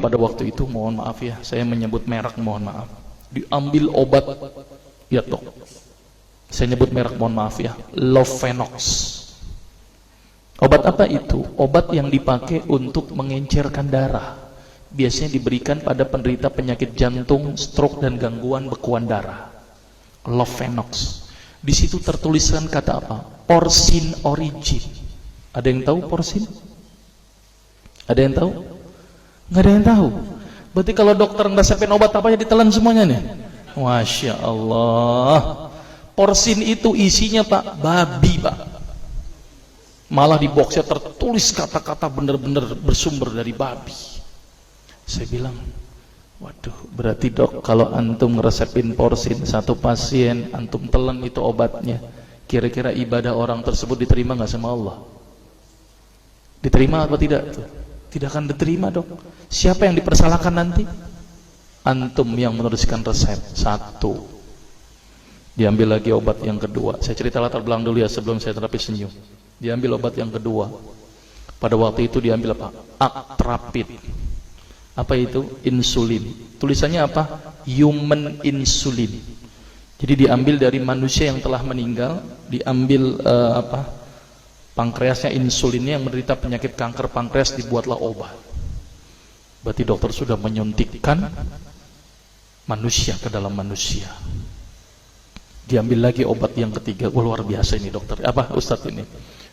pada waktu itu, mohon maaf ya, saya menyebut merek, mohon maaf. Diambil obat, ya dok, saya nyebut merek, mohon maaf ya, Lovenox. Obat apa itu? Obat yang dipakai untuk mengencerkan darah. Biasanya diberikan pada penderita penyakit jantung, stroke, dan gangguan bekuan darah. Lovenox. Di situ tertuliskan kata apa? Porsin origin. Ada yang tahu porsin? Ada yang tahu? Nggak ada yang tahu. Berarti kalau dokter ngeresepin obat apa aja ditelan semuanya nih. Masya Allah. Porsin itu isinya pak, babi pak. Malah di boxnya tertulis kata-kata bener-bener bersumber dari babi. Saya bilang, waduh, berarti dok kalau antum ngeresepin porsin satu pasien, antum telan itu obatnya, kira-kira ibadah orang tersebut diterima nggak sama Allah? Diterima atau tidak tuh? Tidak akan diterima dok. Siapa yang dipersalahkan nanti? Antum yang menuliskan resep. Satu. Diambil lagi obat yang kedua. Saya cerita latar belakang dulu ya sebelum saya terapi senyum. Diambil obat yang kedua. Pada waktu itu diambil apa? Atrapid. Apa itu? Insulin. Tulisannya apa? Human insulin. Jadi diambil dari manusia yang telah meninggal, diambil pankreasnya, insulinnya, yang menderita penyakit kanker pankreas, dibuatlah obat. Berarti dokter sudah menyuntikkan manusia ke dalam manusia. Diambil lagi obat yang ketiga. Wah, luar biasa ini dokter. Apa Ustadz ini?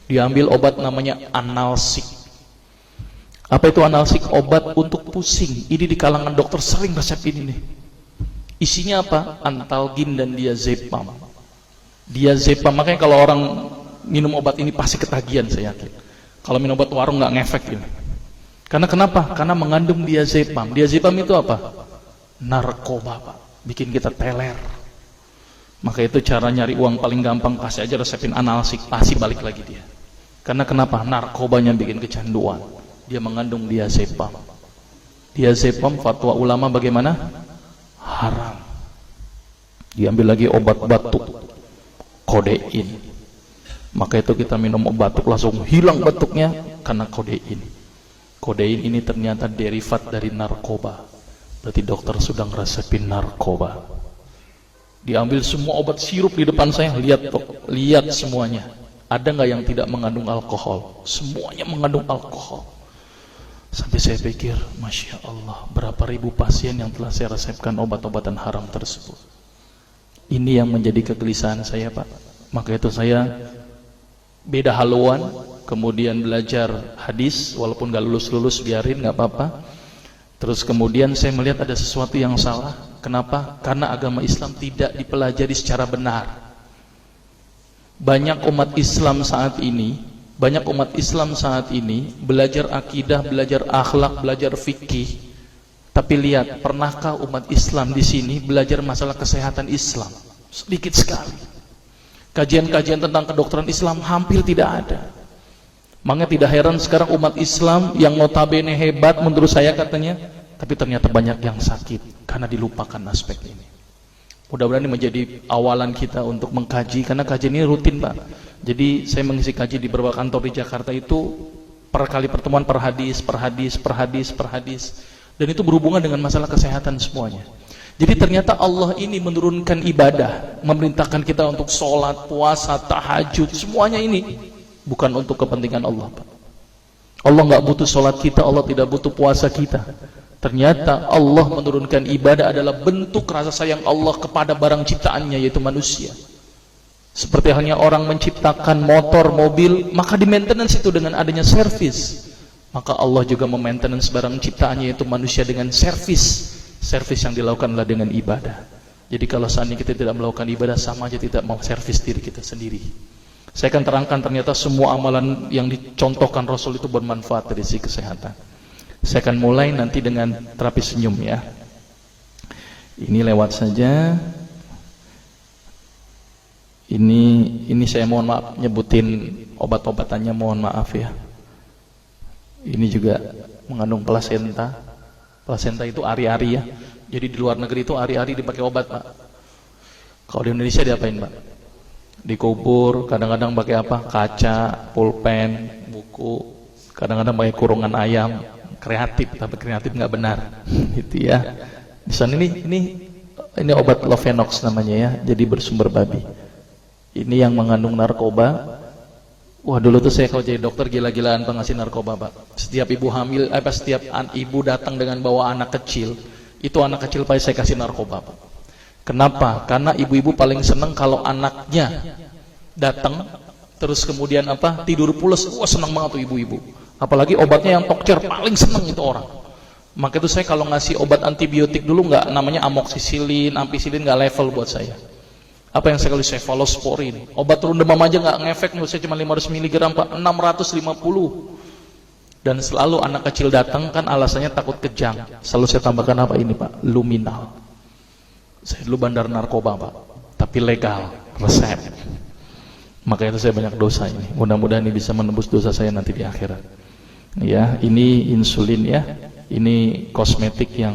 Diambil obat namanya analsik. Apa itu analsik? Obat untuk pusing. Ini di kalangan dokter sering resep ini nih. Isinya apa? Antalgin dan diazepam. Diazepam, makanya kalau orang minum obat ini pasti ketagihan, saya yakin. Kalau minum obat warung nggak ngefek ini. Karena kenapa? Karena mengandung diazepam. Diazepam itu apa? Narkoba pak. Bikin kita teler. Maka itu cara nyari uang paling gampang, kasih aja resepin analsik, pasti balik lagi dia. Karena kenapa? Narkobanya bikin kecanduan. Dia mengandung diazepam. Diazepam fatwa ulama bagaimana? Haram. Diambil lagi obat batuk, kodein. Maka itu kita minum obat batuk langsung hilang batuknya karena kodein. Kodein ini ternyata derivat dari narkoba. Berarti dokter sudah ngeresepin narkoba. Diambil semua obat sirup di depan saya, lihat dok, lihat semuanya. Ada nggak yang tidak mengandung alkohol? Semuanya mengandung alkohol. Sampai saya pikir, Masya Allah, berapa ribu pasien yang telah saya resepkan obat-obatan haram tersebut. Ini yang menjadi kegelisahan saya pak. Maka itu saya beda haluan, kemudian belajar hadis, walaupun gak lulus-lulus biarin, gak apa-apa. Terus kemudian saya melihat ada sesuatu yang salah. Kenapa? Karena agama Islam tidak dipelajari secara benar. Banyak umat Islam saat ini belajar akidah, belajar akhlak, belajar fikih. Tapi lihat, pernahkah umat Islam di sini belajar masalah kesehatan Islam? Sedikit sekali. Kajian-kajian tentang kedokteran Islam hampir tidak ada. Makanya tidak heran sekarang umat Islam yang notabene hebat menurut saya katanya, tapi ternyata banyak yang sakit karena dilupakan aspek ini. Mudah-mudahan ini menjadi awalan kita untuk mengkaji, karena kajian ini rutin pak. Jadi saya mengisi kaji di beberapa kantor di Jakarta itu per kali pertemuan, per hadis. Dan itu berhubungan dengan masalah kesehatan semuanya. Jadi ternyata Allah ini menurunkan ibadah, memerintahkan kita untuk sholat, puasa, tahajud, semuanya ini bukan untuk kepentingan Allah pak. Allah nggak butuh sholat kita, Allah tidak butuh puasa kita. Ternyata Allah menurunkan ibadah adalah bentuk rasa sayang Allah kepada barang ciptaannya, yaitu manusia. Seperti halnya orang menciptakan motor, mobil, maka di maintenance itu dengan adanya servis. Maka Allah juga memaintenance barang ciptaannya, yaitu manusia, dengan servis. Servis yang dilakukan adalah dengan ibadah. Jadi kalau seandainya kita tidak melakukan ibadah, sama aja tidak mau servis diri kita sendiri. Saya akan terangkan ternyata semua amalan yang dicontohkan Rasul itu bermanfaat dari sisi kesehatan. Saya akan mulai nanti dengan terapi senyum ya. Ini lewat saja. Ini saya mohon maaf nyebutin obat-obatannya, mohon maaf ya. Ini juga mengandung plasenta. Plasenta itu ari-ari ya. Jadi di luar negeri itu ari-ari dipakai obat pak. Kalau di Indonesia diapain pak? Dikubur, kadang-kadang pakai apa? Kaca, pulpen, buku, kadang-kadang pakai kurungan ayam. kreatif, tapi kreatif nggak benar, gitu ya. Di sana ini obat Lovenox namanya ya, jadi bersumber babi. Ini yang mengandung narkoba. Wah, dulu tuh saya kalau jadi dokter gila-gilaan pengasih narkoba, Pak. Setiap ibu hamil, setiap ibu datang dengan bawa anak kecil, itu anak kecil pasti saya kasih narkoba, Pak. Kenapa? Karena ibu-ibu paling seneng kalau anaknya datang terus kemudian tidur pules. Wah, seneng banget tuh ibu-ibu. Apalagi obatnya yang tokcer, paling seneng itu orang. Maka itu saya kalau ngasih obat antibiotik dulu nggak namanya amoxicillin, ampicillin, nggak level buat saya. Apa yang saya kasih? Cephalosporin. Obat turun demam aja nggak ngefek, menurut saya cuma 500 mg, Pak. 650. Dan selalu anak kecil datang kan alasannya takut kejang. Selalu saya tambahkan apa ini, Pak? Luminal. Saya dulu bandar narkoba, Pak, tapi legal, resep. Makanya itu saya banyak dosa ini. Mudah-mudahan ini bisa menembus dosa saya nanti di akhirat. Ya, ini insulin ya. Ini kosmetik yang